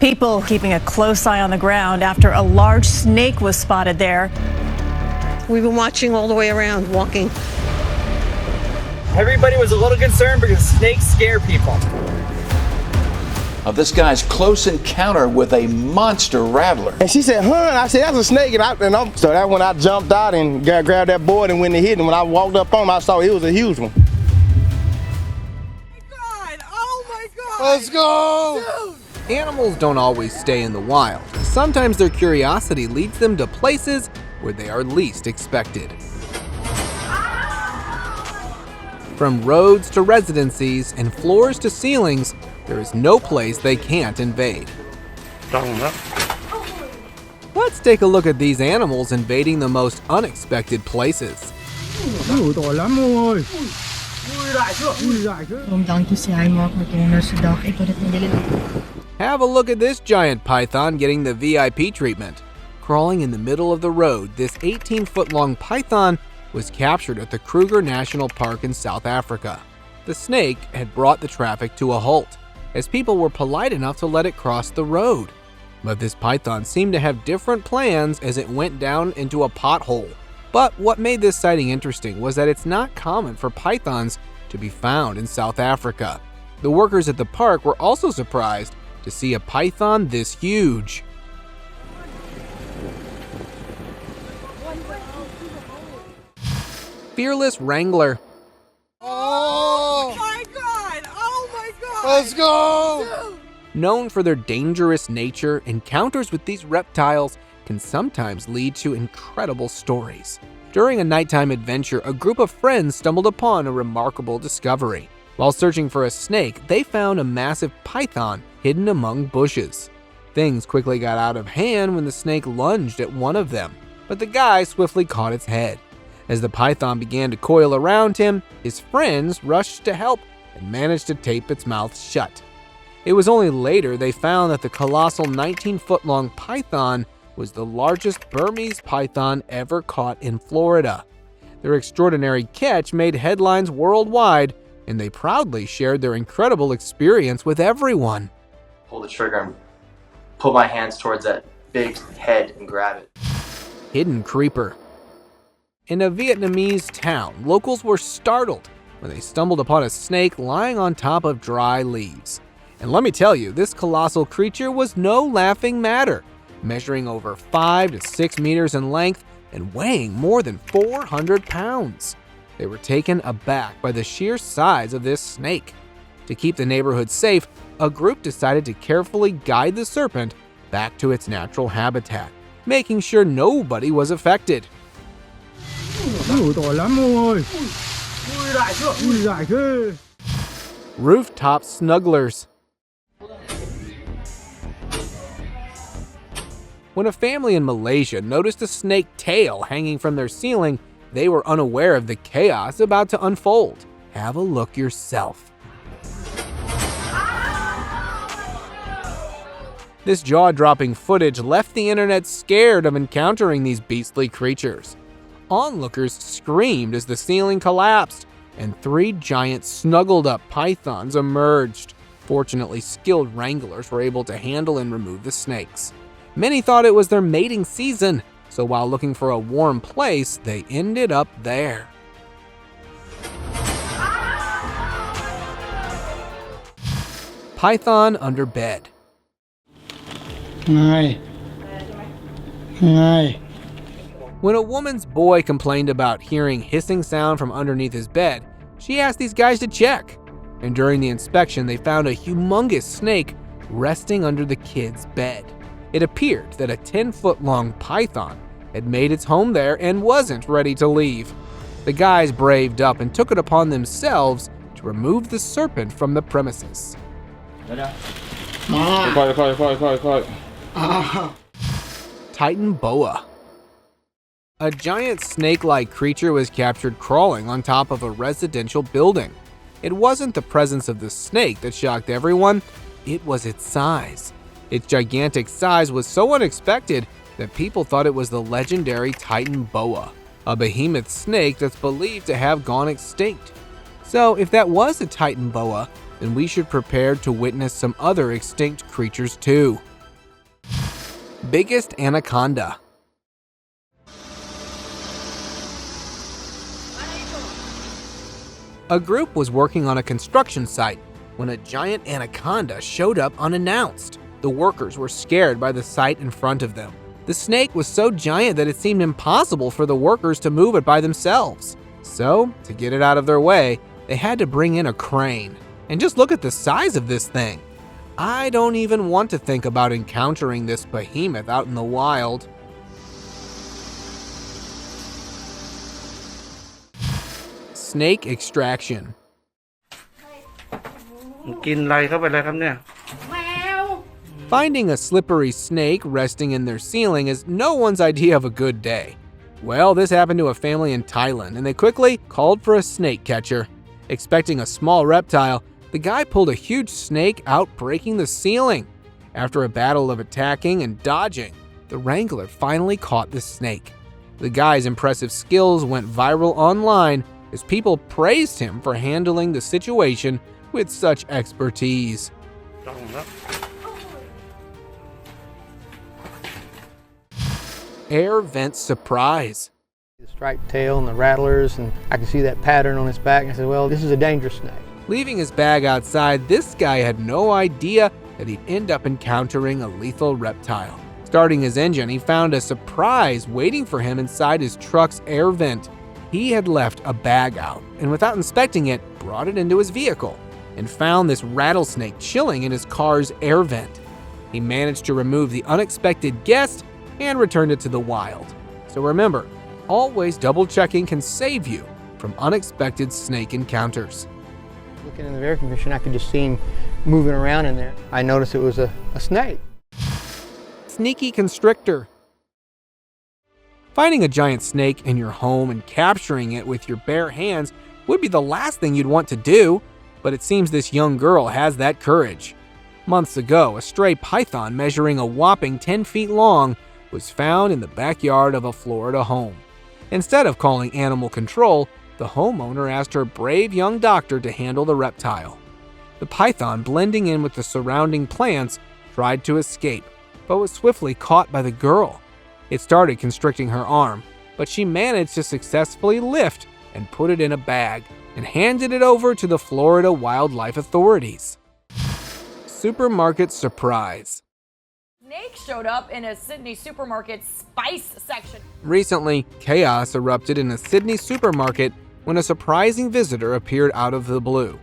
People keeping a close eye on the ground after a large snake was spotted there. We've been watching all the way around, walking. Everybody was a little concerned because snakes scare people. Of this guy's close encounter with a monster rattler. And she said, "Hun," I said, "That's a snake." So that's when I jumped out and grabbed that board and went and hit him. When I walked up on him, I saw it was a huge one. Oh my God! Let's go! Dude. Animals don't always stay in the wild. Sometimes their curiosity leads them to places where they are least expected. From roads to residencies and floors to ceilings, there is no place they can't invade. Let's take a look at these animals invading the most unexpected places. Have a look at this giant python getting the VIP treatment. Crawling in the middle of the road, this 18-foot-long python was captured at the Kruger National Park in South Africa. The snake had brought the traffic to a halt, as people were polite enough to let it cross the road. But this python seemed to have different plans as it went down into a pothole. But what made this sighting interesting was that it's not common for pythons to be found in South Africa. The workers at the park were also surprised to see a python this huge. Fearless Wrangler. Oh my God! Oh my God! Let's go! Dude. Known for their dangerous nature, encounters with these reptiles can sometimes lead to incredible stories. During a nighttime adventure, a group of friends stumbled upon a remarkable discovery. While searching for a snake, they found a massive python hidden among bushes. Things quickly got out of hand when the snake lunged at one of them, but the guy swiftly caught its head. As the python began to coil around him, his friends rushed to help and managed to tape its mouth shut. It was only later they found that the colossal 19-foot-long python was the largest Burmese python ever caught in Florida. Their extraordinary catch made headlines worldwide, and they proudly shared their incredible experience with everyone. Pull the trigger and pull my hands towards that big head and grab it. Hidden creeper. In a Vietnamese town, locals were startled when they stumbled upon a snake lying on top of dry leaves. And let me tell you, this colossal creature was no laughing matter, measuring over 5 to 6 meters in length and weighing more than 400 pounds. They were taken aback by the sheer size of this snake. To keep the neighborhood safe, a group decided to carefully guide the serpent back to its natural habitat, making sure nobody was affected. Rooftop snugglers. When a family in Malaysia noticed a snake tail hanging from their ceiling, they were unaware of the chaos about to unfold. Have a look yourself. This jaw-dropping footage left the internet scared of encountering these beastly creatures. Onlookers screamed as the ceiling collapsed, and 3 giant snuggled-up pythons emerged. Fortunately, skilled wranglers were able to handle and remove the snakes. Many thought it was their mating season, so while looking for a warm place, they ended up there. Python under bed. Hi. Hi. When a woman's boy complained about hearing hissing sound from underneath his bed, she asked these guys to check. And during the inspection, they found a humongous snake resting under the kid's bed. It appeared that a 10-foot-long python had made its home there and wasn't ready to leave. The guys braved up and took it upon themselves to remove the serpent from the premises. Titan boa. A giant snake-like creature was captured crawling on top of a residential building. It wasn't the presence of the snake that shocked everyone, it was its size. Its gigantic size was so unexpected that people thought it was the legendary Titan boa, a behemoth snake that's believed to have gone extinct. So if that was a Titan boa, then we should prepare to witness some other extinct creatures too. Biggest anaconda. A group was working on a construction site when a giant anaconda showed up unannounced. The workers were scared by the sight in front of them. The snake was so giant that it seemed impossible for the workers to move it by themselves. So, to get it out of their way, they had to bring in a crane. And just look at the size of this thing. I don't even want to think about encountering this behemoth out in the wild. Snake extraction. กินอะไรเข้าไปเลยครับเนี่ย Finding a slippery snake resting in their ceiling is no one's idea of a good day. Well, this happened to a family in Thailand, and they quickly called for a snake catcher. Expecting a small reptile, the guy pulled a huge snake out, breaking the ceiling. After a battle of attacking and dodging, the wrangler finally caught the snake. The guy's impressive skills went viral online as people praised him for handling the situation with such expertise. จ้องแล้ว Air vent surprise. The striped tail and the rattlers, and I could see that pattern on his back, and I said, well, this is a dangerous snake. Leaving his bag outside, this guy had no idea that he'd end up encountering a lethal reptile. Starting his engine, he found a surprise waiting for him inside his truck's air vent. He had left a bag out, and without inspecting it, brought it into his vehicle, and found this rattlesnake chilling in his car's air vent. He managed to remove the unexpected guest and returned it to the wild. So remember, always double-checking can save you from unexpected snake encounters. Looking in the air conditioner, I could just see him moving around in there. I noticed it was a snake. Sneaky constrictor. Finding a giant snake in your home and capturing it with your bare hands would be the last thing you'd want to do, but it seems this young girl has that courage. Months ago, a stray python measuring a whopping 10 feet long was found in the backyard of a Florida home. Instead of calling animal control, the homeowner asked her brave young doctor to handle the reptile. The python, blending in with the surrounding plants, tried to escape, but was swiftly caught by the girl. It started constricting her arm, but she managed to successfully lift and put it in a bag and handed it over to the Florida wildlife authorities. Supermarket surprise. Snake showed up in a Sydney supermarket spice section. Recently, chaos erupted in a Sydney supermarket when a surprising visitor appeared out of the blue.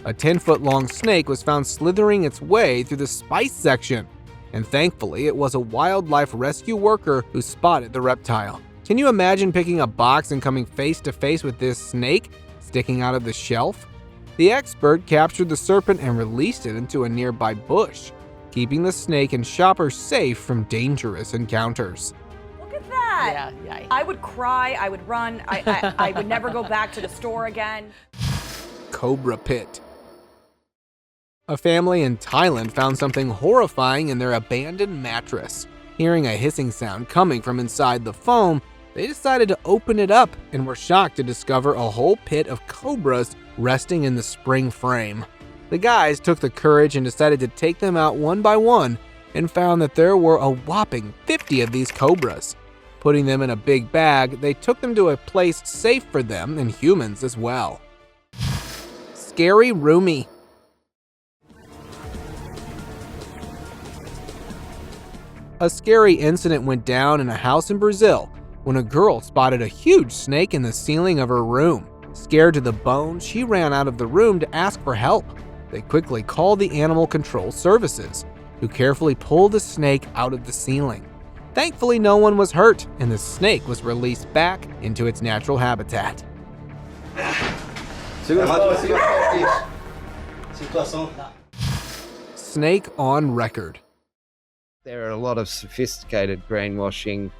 A 10-foot-long snake was found slithering its way through the spice section, and thankfully it was a wildlife rescue worker who spotted the reptile. Can you imagine picking a box and coming face to face with this snake sticking out of the shelf? The expert captured the serpent and released it into a nearby bush, keeping the snake and shoppers safe from dangerous encounters. Look at that. Yeah. I would cry, I would run, I would never go back to the store again. Cobra pit. A family in Thailand found something horrifying in their abandoned mattress. Hearing a hissing sound coming from inside the foam, they decided to open it up and were shocked to discover a whole pit of cobras resting in the spring frame. The guys took the courage and decided to take them out one by one and found that there were a whopping 50 of these cobras. Putting them in a big bag, they took them to a place safe for them and humans as well. Scary roomie. A scary incident went down in a house in Brazil when a girl spotted a huge snake in the ceiling of her room. Scared to the bone, she ran out of the room to ask for help. They quickly called the animal control services, who carefully pulled the snake out of the ceiling. Thankfully, no one was hurt, and the snake was released back into its natural habitat. Snake on record. There are a lot of sophisticated brainwashing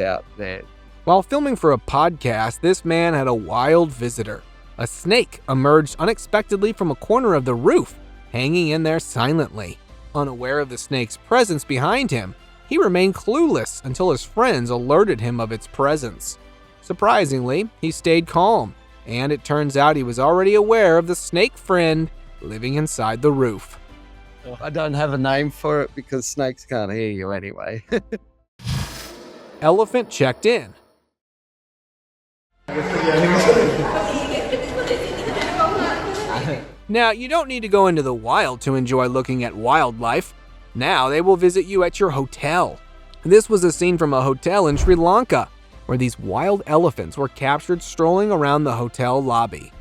out there. While filming for a podcast, this man had a wild visitor. A snake emerged unexpectedly from a corner of the roof, hanging in there silently. Unaware of the snake's presence behind him, he remained clueless until his friends alerted him of its presence. Surprisingly, he stayed calm, and it turns out he was already aware of the snake friend living inside the roof. I don't have a name for it because snakes can't hear you anyway. Elephant checked in. Now, you don't need to go into the wild to enjoy looking at wildlife. Now they will visit you at your hotel. This was a scene from a hotel in Sri Lanka, where these wild elephants were captured strolling around the hotel lobby.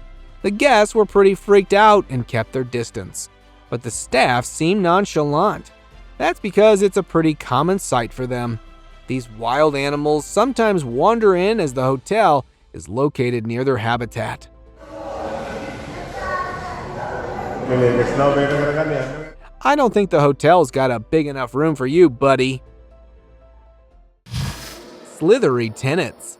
The guests were pretty freaked out and kept their distance, but the staff seemed nonchalant. That's because it's a pretty common sight for them. These wild animals sometimes wander in as the hotel is located near their habitat. I don't think the hotel's got a big enough room for you, buddy. Slithery tenants.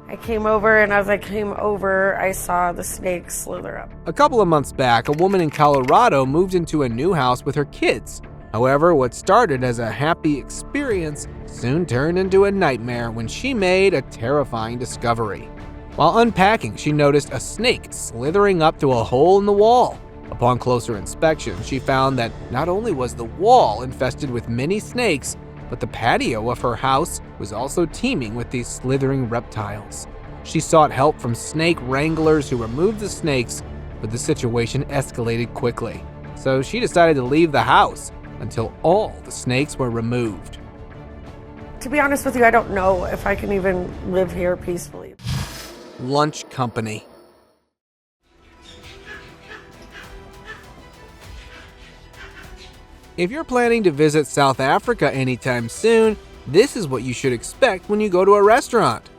I came over, and as I came over, I saw the snake slither up. A couple of months back, a woman in Colorado moved into a new house with her kids. However, what started as a happy experience soon turned into a nightmare when she made a terrifying discovery. While unpacking, she noticed a snake slithering up through a hole in the wall. Upon closer inspection, she found that not only was the wall infested with many snakes, but the patio of her house was also teeming with these slithering reptiles. She sought help from snake wranglers who removed the snakes, but the situation escalated quickly. So she decided to leave the house until all the snakes were removed. To be honest with you, I don't know if I can even live here peacefully. Lunch company. If you're planning to visit South Africa anytime soon, this is what you should expect when you go to a restaurant.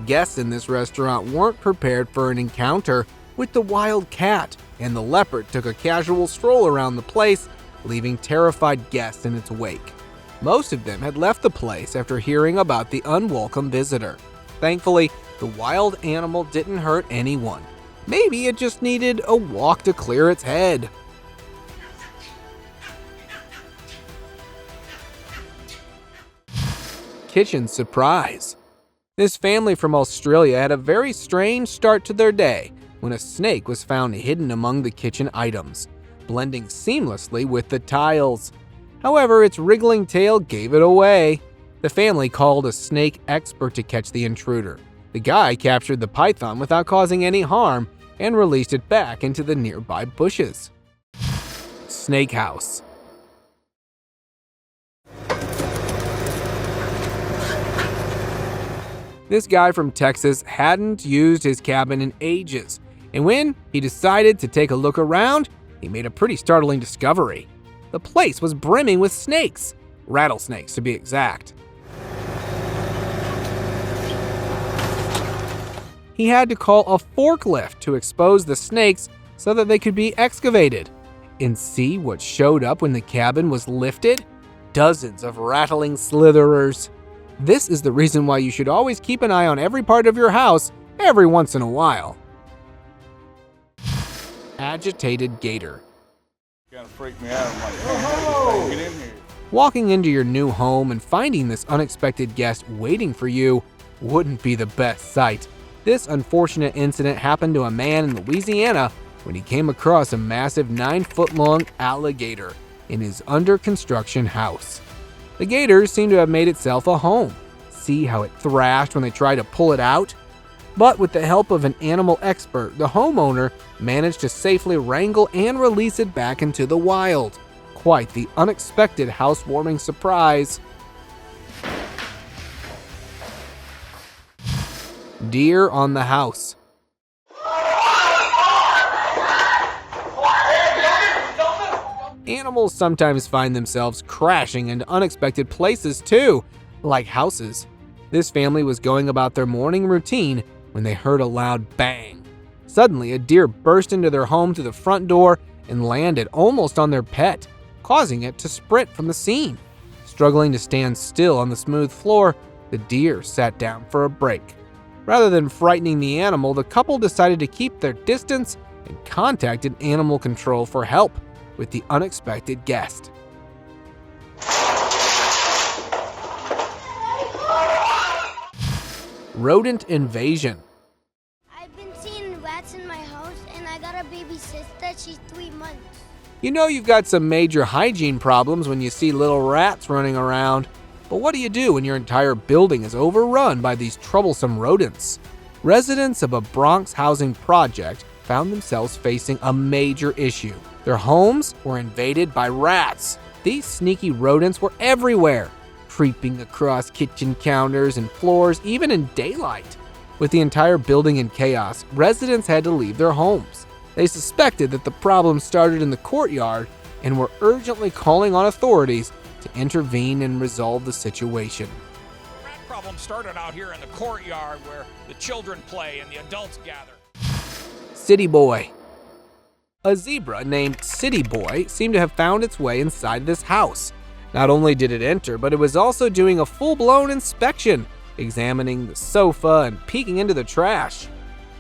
Guests in this restaurant weren't prepared for an encounter with the wild cat, and the leopard took a casual stroll around the place, leaving terrified guests in its wake. Most of them had left the place after hearing about the unwelcome visitor. Thankfully, the wild animal didn't hurt anyone. Maybe it just needed a walk to clear its head. Kitchen surprise. This family from Australia had a very strange start to their day when a snake was found hidden among the kitchen items, blending seamlessly with the tiles. However, its wriggling tail gave it away. The family called a snake expert to catch the intruder. The guy captured the python without causing any harm and released it back into the nearby bushes. Snake house. This guy from Texas hadn't used his cabin in ages, and when he decided to take a look around, he made a pretty startling discovery. The place was brimming with snakes, rattlesnakes to be exact. He had to call a forklift to expose the snakes so that they could be excavated. And see what showed up when the cabin was lifted? Dozens of rattling slitherers. This is the reason why you should always keep an eye on every part of your house every once in a while. Agitated gator. Kind of freaked me out. I'm like, oh, get in here. Walking into your new home and finding this unexpected guest waiting for you wouldn't be the best sight. This unfortunate incident happened to a man in Louisiana when he came across a massive 9-foot-long alligator in his under-construction house. The gator seemed to have made itself a home. See how it thrashed when they tried to pull it out? But with the help of an animal expert, the homeowner managed to safely wrangle and release it back into the wild. Quite the unexpected housewarming surprise. Deer on the house. Animals sometimes find themselves crashing into unexpected places too, like houses. This family was going about their morning routine when they heard a loud bang. Suddenly, a deer burst into their home through the front door and landed almost on their pet, causing it to sprint from the scene. Struggling to stand still on the smooth floor, the deer sat down for a break. Rather than frightening the animal, the couple decided to keep their distance and contacted animal control for help with the unexpected guest. Rodent invasion. I've been seeing rats in my house, and I got a baby sister. She's 3 months. You know you've got some major hygiene problems when you see little rats running around. But what do you do when your entire building is overrun by these troublesome rodents? Residents of a Bronx housing project found themselves facing a major issue. Their homes were invaded by rats. These sneaky rodents were everywhere, creeping across kitchen counters and floors, even in daylight. With the entire building in chaos, residents had to leave their homes. They suspected that the problem started in the courtyard and were urgently calling on authorities to intervene and resolve the situation. The rat problem started out here in the courtyard where the children play and the adults gather. City Boy. A zebra named City Boy seemed to have found its way inside this house. Not only did it enter, but it was also doing a full-blown inspection, examining the sofa and peeking into the trash.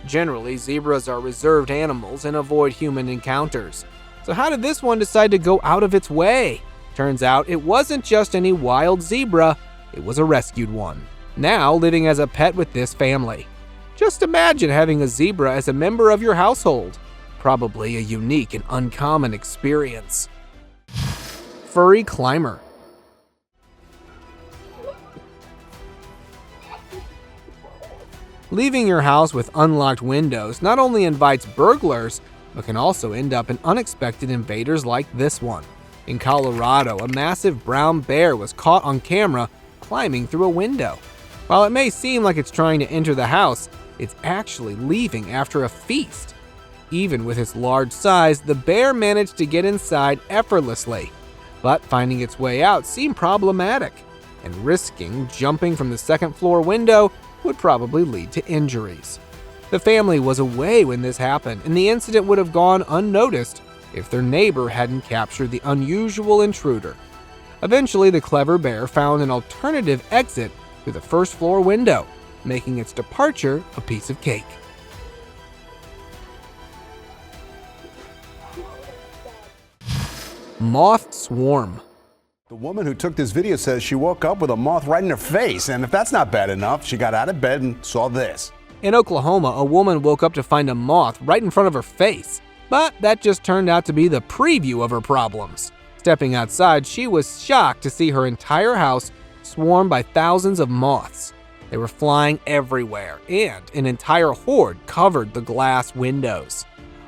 Generally, zebras are reserved animals and avoid human encounters. So how did this one decide to go out of its way? Turns out it wasn't just any wild zebra, it was a rescued one, now living as a pet with this family. Just imagine having a zebra as a member of your household. Probably a unique and uncommon experience. Furry climber. Leaving your house with unlocked windows not only invites burglars, but can also end up in unexpected invaders like this one. In Colorado, a massive brown bear was caught on camera climbing through a window. While it may seem like it's trying to enter the house, it's actually leaving after a feast. Even with its large size, the bear managed to get inside effortlessly. But finding its way out seemed problematic, and risking jumping from the second-floor window would probably lead to injuries. The family was away when this happened, and the incident would have gone unnoticed if their neighbor hadn't captured the unusual intruder. Eventually, the clever bear found an alternative exit through the first-floor window, making its departure a piece of cake. Moth swarm. The woman who took this video says she woke up with a moth right in her face, and if that's not bad enough, she got out of bed and saw this. In Oklahoma, a woman woke up to find a moth right in front of her face, but that just turned out to be the preview of her problems. Stepping outside, she was shocked to see her entire house swarmed by thousands of moths. They were flying everywhere, and an entire horde covered the glass windows.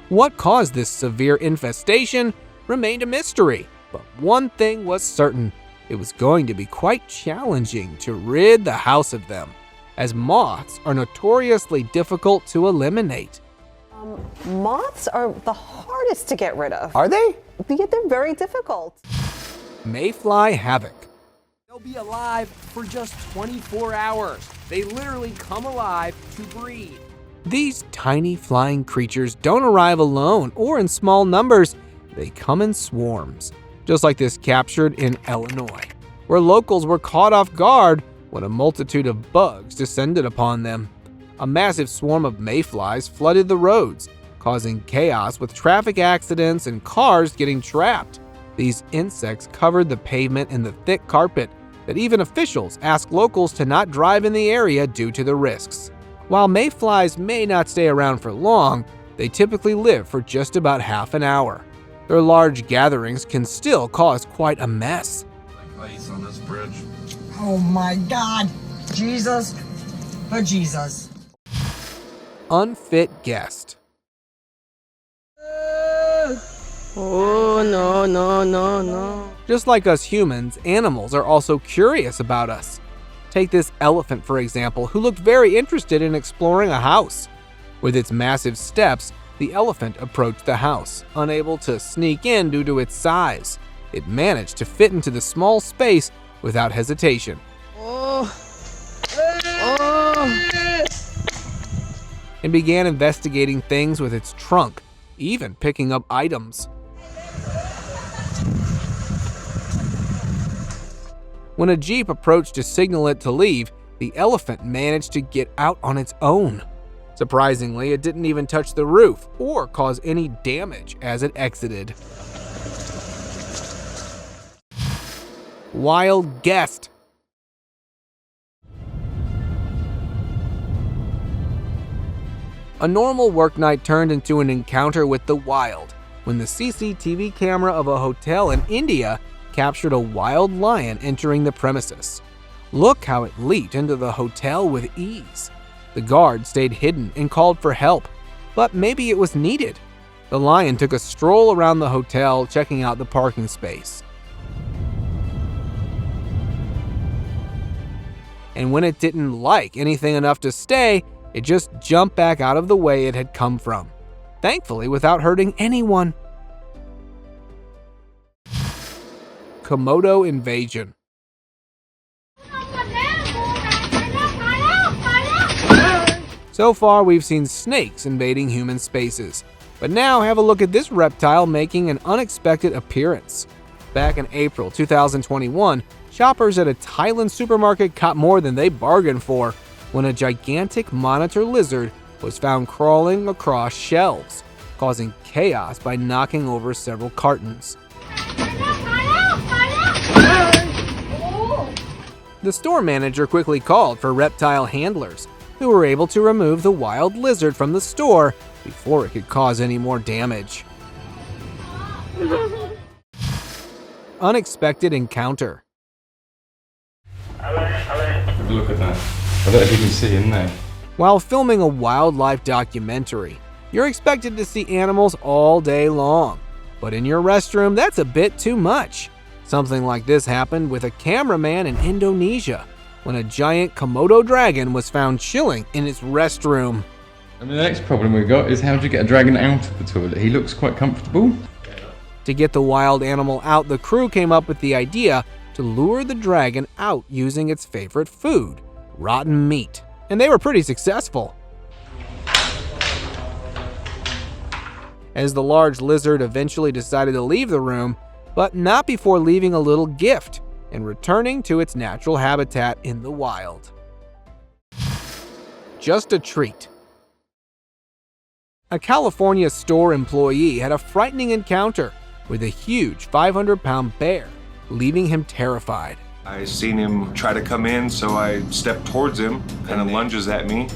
What caused this severe infestation remained a mystery, but one thing was certain: it was going to be quite challenging to rid the house of them, as moths are notoriously difficult to eliminate. Moths are the hardest to get rid of. Are they? Yet they're very difficult. Mayfly havoc. They'll be alive for just 24 hours. They literally come alive to breed. These tiny flying creatures don't arrive alone or in small numbers. They come in swarms, just like this captured in Illinois, where locals were caught off guard when a multitude of bugs descended upon them. A massive swarm of mayflies flooded the roads, causing chaos with traffic accidents and cars getting trapped. These insects covered the pavement in the thick carpet that even officials asked locals to not drive in the area due to the risks. While mayflies may not stay around for long, they typically live for just about half an hour. Their large gatherings can still cause quite a mess. Ice on this bridge. Oh my God, Jesus, but Jesus. Unfit guest. Oh, no, no, no, no. Just like us humans, animals are also curious about us. Take this elephant, for example, who looked very interested in exploring a house. With its massive steps, the elephant approached the house, unable to sneak in due to its size. It managed to fit into the small space without hesitation. And began investigating things with its trunk, even picking up items. When a Jeep approached to signal it to leave, the elephant managed to get out on its own. Surprisingly, it didn't even touch the roof or cause any damage as it exited. Wild guest. A normal work night turned into an encounter with the wild when the CCTV camera of a hotel in India captured a wild lion entering the premises. Look how it leaped into the hotel with ease. The guard stayed hidden and called for help, but maybe it was needed. The lion took a stroll around the hotel, checking out the parking space. And when it didn't like anything enough to stay, it just jumped back out of the way it had come from, thankfully without hurting anyone. Komodo invasion. So far, we've seen snakes invading human spaces, but now have a look at this reptile making an unexpected appearance. Back in April 2021, shoppers at a Thailand supermarket caught more than they bargained for when a gigantic monitor lizard was found crawling across shelves, causing chaos by knocking over several cartons. The store manager quickly called for reptile handlers, who were able to remove the wild lizard from the store before it could cause any more damage. Unexpected encounter. Look at that. I don't know if you can see in there. While filming a wildlife documentary, you're expected to see animals all day long. But in your restroom, that's a bit too much. Something like this happened with a cameraman in Indonesia, when a giant Komodo dragon was found chilling in its restroom. I mean, the next problem we've got is how do you get a dragon out of the toilet? He looks quite comfortable. To get the wild animal out, the crew came up with the idea to lure the dragon out using its favorite food, rotten meat. And they were pretty successful. As the large lizard eventually decided to leave the room, but not before leaving a little gift and returning to its natural habitat in the wild. Just a treat. A California store employee had a frightening encounter with a huge 500-pound bear, leaving him terrified. I seen him try to come in, so I stepped towards him and it lunges at me.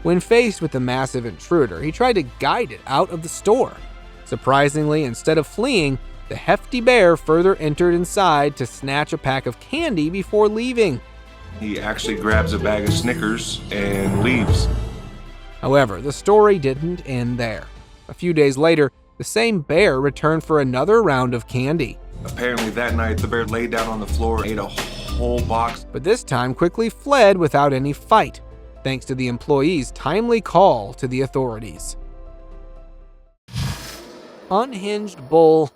When faced with the massive intruder, he tried to guide it out of the store. Surprisingly, instead of fleeing, the hefty bear further entered inside to snatch a pack of candy before leaving. He actually grabs a bag of Snickers and leaves. However, the story didn't end there. A few days later, the same bear returned for another round of candy. Apparently that night, the bear laid down on the floor, ate a whole box. But this time quickly fled without any fight, thanks to the employee's timely call to the authorities. Unhinged bull.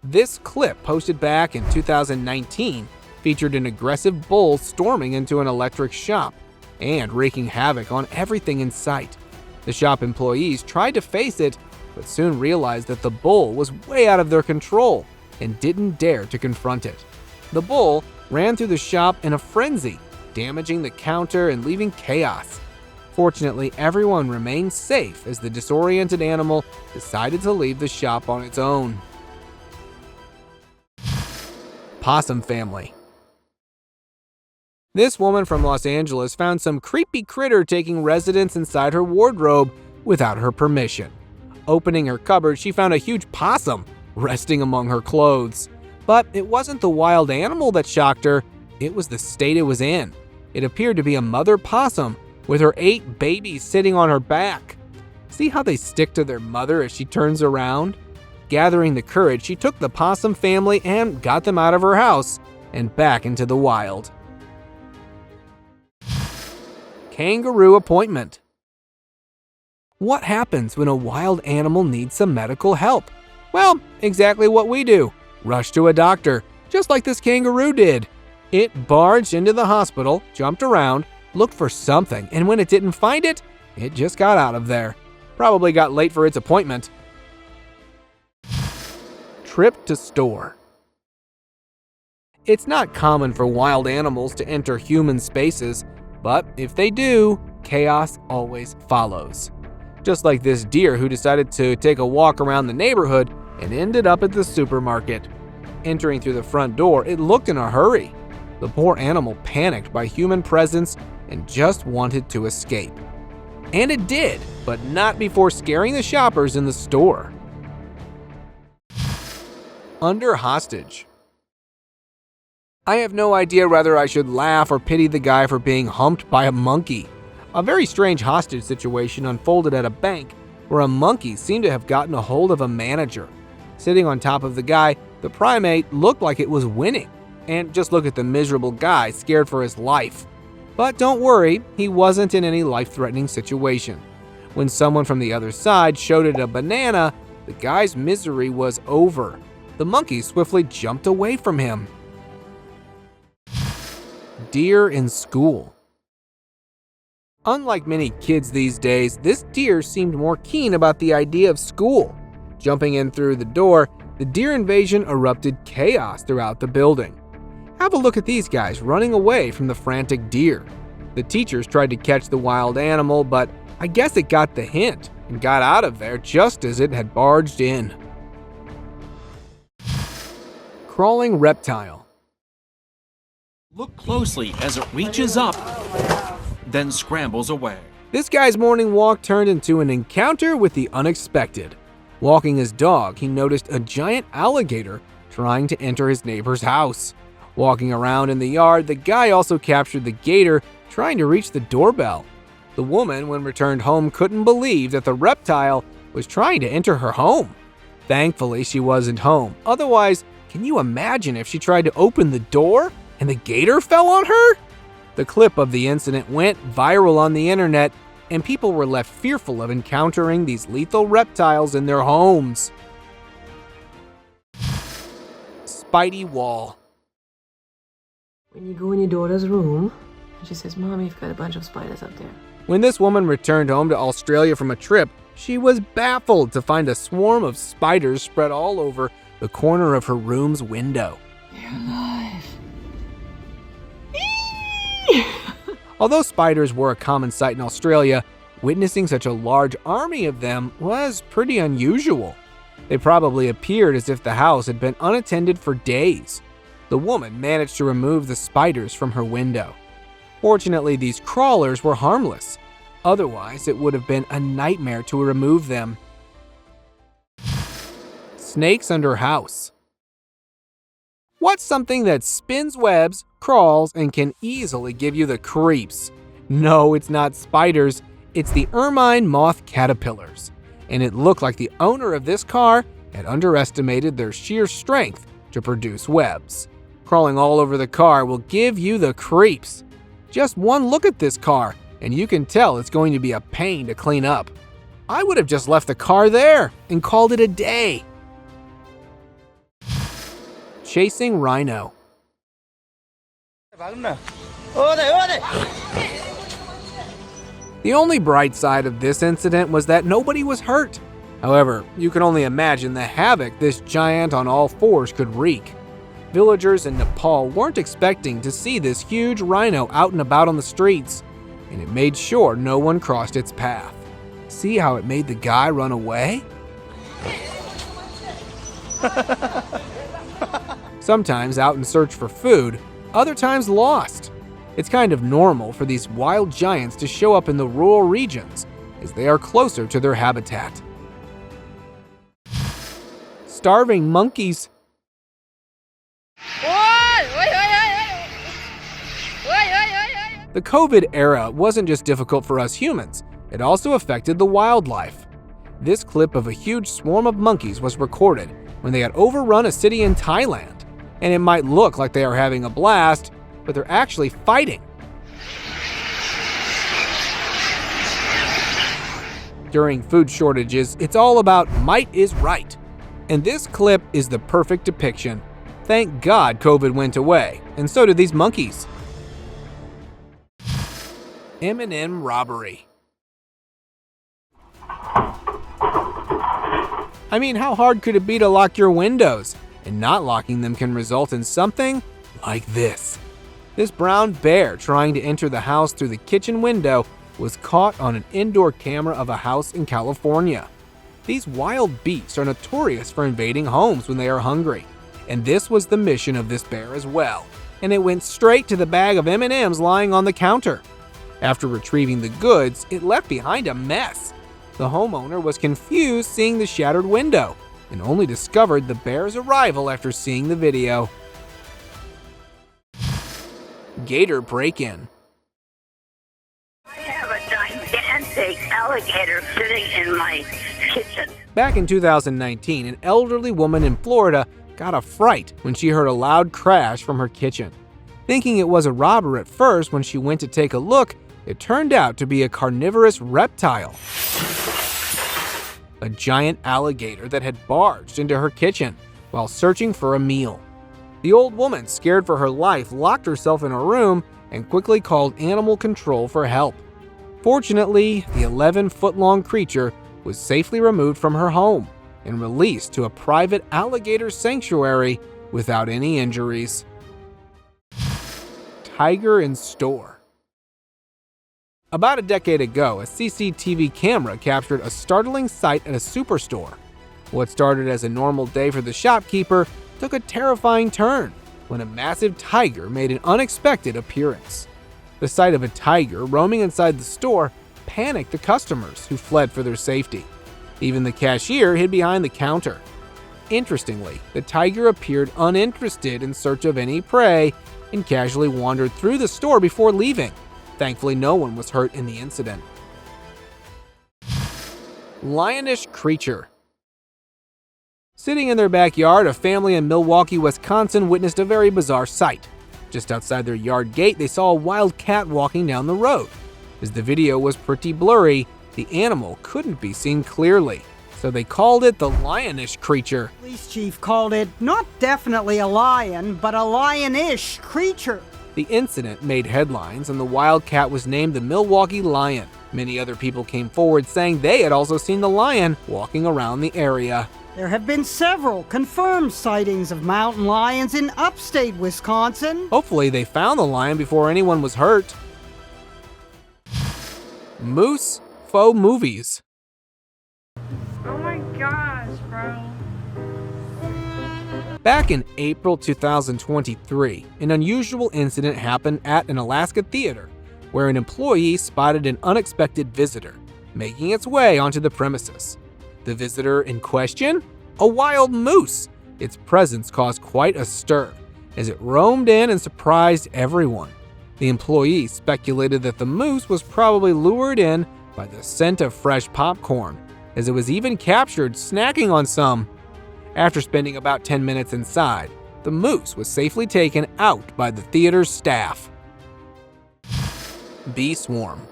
This clip, posted back in 2019, featured an aggressive bull storming into an electric shop and wreaking havoc on everything in sight. The shop employees tried to face it, but soon realized that the bull was way out of their control and didn't dare to confront it. The bull ran through the shop in a frenzy, damaging the counter and leaving chaos. Fortunately, everyone remained safe as the disoriented animal decided to leave the shop on its own. Possum family. This woman from Los Angeles found some creepy critter taking residence inside her wardrobe without her permission. Opening her cupboard, she found a huge possum resting among her clothes. But it wasn't the wild animal that shocked her, it was the state it was in. It appeared to be a mother possum with her 8 babies sitting on her back. See how they stick to their mother as she turns around? Gathering the courage, she took the possum family and got them out of her house and back into the wild. Kangaroo appointment. What happens when a wild animal needs some medical help? Well, exactly what we do. Rush to a doctor, just like this kangaroo did. It barged into the hospital, jumped around, looked for something, and when it didn't find it, it just got out of there. Probably got late for its appointment. Trip to store. It's not common for wild animals to enter human spaces, but if they do, chaos always follows. Just like this deer who decided to take a walk around the neighborhood and ended up at the supermarket. Entering through the front door, it looked in a hurry. The poor animal panicked by human presence and just wanted to escape. And it did, but not before scaring the shoppers in the store. Under hostage. I have no idea whether I should laugh or pity the guy for being humped by a monkey. A very strange hostage situation unfolded at a bank where a monkey seemed to have gotten a hold of a manager. Sitting on top of the guy, the primate looked like it was winning. And just look at the miserable guy, scared for his life. But don't worry, he wasn't in any life-threatening situation. When someone from the other side showed it a banana, the guy's misery was over. The monkey swiftly jumped away from him. Deer in school. Unlike many kids these days, this deer seemed more keen about the idea of school. Jumping in through the door, the deer invasion erupted chaos throughout the building. Have a look at these guys running away from the frantic deer. The teachers tried to catch the wild animal, but I guess it got the hint and got out of there just as it had barged in. Crawling reptile. Look closely as it reaches up, then scrambles away. This guy's morning walk turned into an encounter with the unexpected. Walking his dog, he noticed a giant alligator trying to enter his neighbor's house. Walking around in the yard, the guy also captured the gator trying to reach the doorbell. The woman, when returned home, couldn't believe that the reptile was trying to enter her home. Thankfully, she wasn't home. Otherwise, can you imagine if she tried to open the door and the gator fell on her? The clip of the incident went viral on the internet, and people were left fearful of encountering these lethal reptiles in their homes. Spidey wall. When you go in your daughter's room, and she says, "Mommy, you've got a bunch of spiders up there." When this woman returned home to Australia from a trip, she was baffled to find a swarm of spiders spread all over the corner of her room's window. They're alive. Although spiders were a common sight in Australia, witnessing such a large army of them was pretty unusual. They probably appeared as if the house had been unattended for days. The woman managed to remove the spiders from her window. Fortunately, these crawlers were harmless. Otherwise, it would have been a nightmare to remove them. Snakes under house. What's something that spins webs, crawls, and can easily give you the creeps? No, it's not spiders. It's the ermine moth caterpillars. And it looked like the owner of this car had underestimated their sheer strength to produce webs. Crawling all over the car will give you the creeps. Just one look at this car, and you can tell it's going to be a pain to clean up. I would have just left the car there and called it a day. Chasing rhino. The only bright side of this incident was that nobody was hurt. However, you can only imagine the havoc this giant on all fours could wreak. Villagers in Nepal weren't expecting to see this huge rhino out and about on the streets, and it made sure no one crossed its path. See how it made the guy run away? Sometimes out in search for food, other times lost. It's kind of normal for these wild giants to show up in the rural regions as they are closer to their habitat. Starving monkeys. The COVID era wasn't just difficult for us humans, it also affected the wildlife. This clip of a huge swarm of monkeys was recorded when they had overrun a city in Thailand. And it might look like they are having a blast, but they're actually fighting. During food shortages, it's all about might is right. And this clip is the perfect depiction. Thank God COVID went away, and so did these monkeys. M&M robbery. I mean, how hard could it be to lock your windows? And not locking them can result in something like this. This brown bear trying to enter the house through the kitchen window was caught on an indoor camera of a house in California. These wild beasts are notorious for invading homes when they are hungry. And this was the mission of this bear as well. And it went straight to the bag of M&Ms lying on the counter. After retrieving the goods, it left behind a mess. The homeowner was confused seeing the shattered window and only discovered the bear's arrival after seeing the video. Gator break-in. I have a gigantic alligator sitting in my kitchen. Back in 2019, an elderly woman in Florida got a fright when she heard a loud crash from her kitchen. Thinking it was a robber at first, when she went to take a look, it turned out to be a carnivorous reptile. A giant alligator that had barged into her kitchen while searching for a meal. The old woman, scared for her life, locked herself in a room and quickly called animal control for help. Fortunately, the 11-foot-long creature was safely removed from her home and released to a private alligator sanctuary without any injuries. Tiger in store. About a decade ago, a CCTV camera captured a startling sight at a superstore. What started as a normal day for the shopkeeper took a terrifying turn when a massive tiger made an unexpected appearance. The sight of a tiger roaming inside the store panicked the customers, who fled for their safety. Even the cashier hid behind the counter. Interestingly, the tiger appeared uninterested in search of any prey and casually wandered through the store before leaving. Thankfully, no one was hurt in the incident. Lionish creature. Sitting in their backyard, a family in Milwaukee, Wisconsin witnessed a very bizarre sight. Just outside their yard gate, they saw a wild cat walking down the road. As the video was pretty blurry, the animal couldn't be seen clearly, so they called it the lionish creature. Police chief called it not definitely a lion, but a lionish creature. The incident made headlines, and the wild cat was named the Milwaukee Lion. Many other people came forward saying they had also seen the lion walking around the area. There have been several confirmed sightings of mountain lions in upstate Wisconsin. Hopefully they found the lion before anyone was hurt. Moose faux movies. Oh my gosh, bro. Back in April 2023, an unusual incident happened at an Alaska theater where an employee spotted an unexpected visitor making its way onto the premises. The visitor in question? A wild moose. Its presence caused quite a stir as it roamed in and surprised everyone. The employee speculated that the moose was probably lured in by the scent of fresh popcorn, as it was even captured snacking on some. After spending about 10 minutes inside, the moose was safely taken out by the theater's staff. Bee swarm.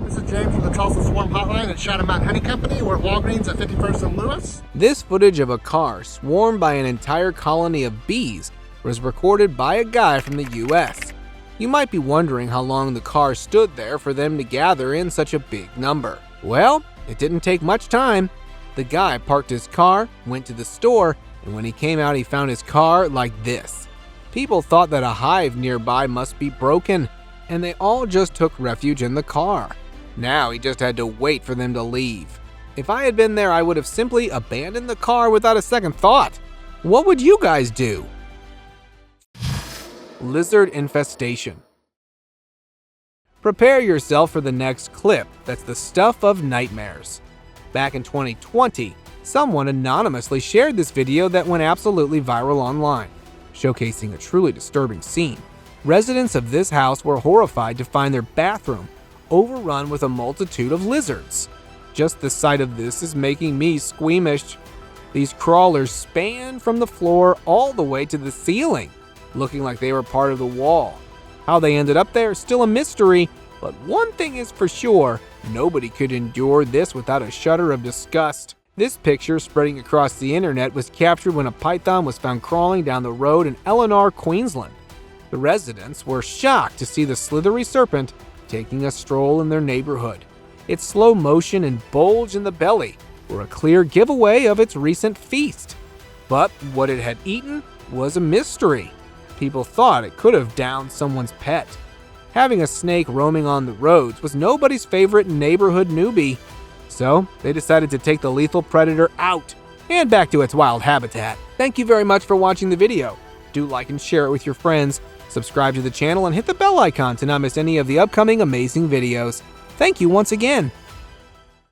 This is James from the Tulsa Swarm Hotline at Shadow Mountain Honey Company. We're at Walgreens at 51st and Lewis. This footage of a car swarmed by an entire colony of bees was recorded by a guy from the US. You might be wondering how long the car stood there for them to gather in such a big number. Well, it didn't take much time. The guy parked his car, went to the store, and when he came out, he found his car like this. People thought that a hive nearby must be broken, and they all just took refuge in the car. Now he just had to wait for them to leave. If I had been there, I would have simply abandoned the car without a second thought. What would you guys do? Lizard infestation. Prepare yourself for the next clip that's the stuff of nightmares. Back in 2020, someone anonymously shared this video that went absolutely viral online, showcasing a truly disturbing scene. Residents of this house were horrified to find their bathroom overrun with a multitude of lizards. Just the sight of this is making me squeamish. These crawlers spanned from the floor all the way to the ceiling, looking like they were part of the wall. How they ended up there is still a mystery, but one thing is for sure, nobody could endure this without a shudder of disgust. This picture, spreading across the internet, was captured when a python was found crawling down the road in Eleanor, Queensland. The residents were shocked to see the slithery serpent taking a stroll in their neighborhood. Its slow motion and bulge in the belly were a clear giveaway of its recent feast. But what it had eaten was a mystery. People thought it could have downed someone's pet. Having a snake roaming on the roads was nobody's favorite neighborhood newbie, so they decided to take the lethal predator out and back to its wild habitat. Thank you very much for watching the video. Do like and share it with your friends. Subscribe to the channel and hit the bell icon to not miss any of the upcoming amazing videos. Thank you once again.